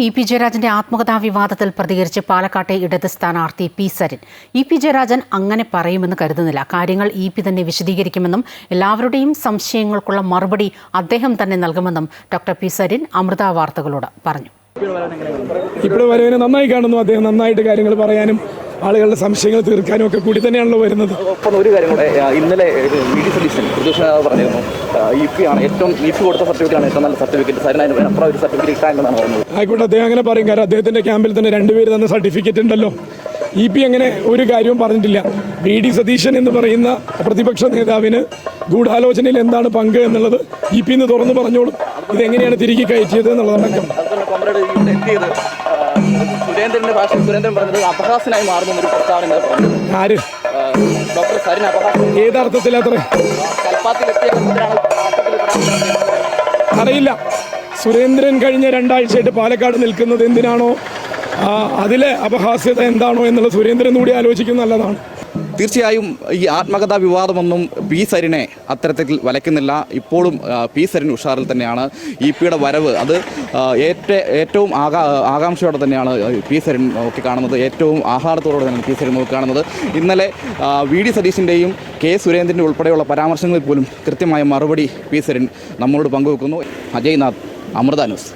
EP. ജയരാജന്റെ ആത്മകഥാ വിവാദത്തിൽ പ്രതികരിച്ച് പാലക്കാട്ടെ ഇടത് സ്ഥാനാർത്ഥി പി സരിൻ. ഇ.പി. ജയരാജൻ അങ്ങനെ പറയുമെന്ന് കരുതുന്നില്ല. കാര്യങ്ങൾ ഇ.പി. തന്നെ വിശദീകരിക്കുമെന്നും എല്ലാവരുടെയും സംശയങ്ങൾക്കുള്ള മറുപടി അദ്ദേഹം തന്നെ നൽകുമെന്നും ഡോക്ടർ പി സരിൻ അമൃത വാർത്തകളോട് പറഞ്ഞു. ഇപ്പോൾ വരവിനെ നന്നായി കാണുന്നു. അദ്ദേഹം നന്നായിട്ട് കാര്യങ്ങൾ പറയാനും ആളുകളുടെ സംശയങ്ങൾ തീർക്കാനും ഒക്കെ കൂടി തന്നെയാണല്ലോ വരുന്നത്. ഒപ്പം ഒരു കാര്യം കൂടെ, ഇന്നലെ വി.ഡി. സതീശൻ പ്രതിപക്ഷ പറഞ്ഞിരുന്നു ഇ.പി. ആണ് ഏറ്റവും ഇ.പി. കൊടുത്ത സർട്ടിഫിക്കറ്റാണ് ഏറ്റവും നല്ല സർട്ടിഫിക്കറ്റ്, സരിനായിരുന്നു അപ്പുറം ഒരു സർട്ടിഫിക്കറ്റ് കിട്ടാമെന്നാണ് പറഞ്ഞത്. ആയിക്കോട്ടെ, അദ്ദേഹം അങ്ങനെ പറയും. കാരണം അദ്ദേഹത്തിന്റെ ക്യാമ്പിൽ തന്നെ രണ്ടുപേര് തന്ന സർട്ടിഫിക്കറ്റ് ഉണ്ടല്ലോ. ഇ.പി. അങ്ങനെ ഒരു കാര്യവും പറഞ്ഞിട്ടില്ല. വി.ഡി. സതീശൻ എന്ന് പറയുന്ന പ്രതിപക്ഷ നേതാവിന് ഗൂഢാലോചനയിൽ എന്താണ് പങ്ക് എന്നുള്ളത് ഇ.പി. തുറന്നു പറഞ്ഞോളും. ഇതെങ്ങനെയാണ് തിരികെ കയറ്റിയത് എന്നുള്ളതടക്കം. സുരേന്ദ്രന്റെ ഭാഷ സുരേന്ദ്രൻ പറഞ്ഞത് അപഹാസ്യനായി മാറുന്ന ഒരു പ്രസ്താവന ആര്? ഡോക്ടർ സരിൻ അപഹാസ്യം ഏതർത്ഥത്തിൽ? അത്ര അറിയില്ല. സുരേന്ദ്രൻ കഴിഞ്ഞ 2 ആഴ്ചയായിട്ട് പാലക്കാട് നിൽക്കുന്നത് എന്തിനാണോ, അതിലെ അപഹാസ്യത എന്താണോ എന്നുള്ളത് സുരേന്ദ്രൻ കൂടി ആലോചിക്കുന്നത് നല്ലതാണ്. തീർച്ചയായും ഈ ആത്മകഥാ വിവാദമൊന്നും പി സരിനെ അത്തരത്തിൽ വലയ്ക്കുന്നില്ല. ഇപ്പോഴും പി സരിൻ ഉഷാറിൽ തന്നെയാണ്. ഇ.പി.യുടെ വരവ് അത് ഏറ്റവും ആകാംക്ഷയോടെ തന്നെയാണ് പി സരിൻ നോക്കി കാണുന്നത്. ഏറ്റവും ആഹ്ലാദത്തോടെ തന്നെയാണ് പി സരിൻ നോക്കി കാണുന്നത്. ഇന്നലെ വി.ഡി. സതീശിൻ്റെയും കെ സുരേന്ദ്രൻ്റെ ഉൾപ്പെടെയുള്ള പരാമർശങ്ങളിൽ പോലും കൃത്യമായ മറുപടി പി സരിൻ നമ്മളോട് പങ്കുവെക്കുന്നു. അജയ് നാഥ്, അമൃത ന്യൂസ്.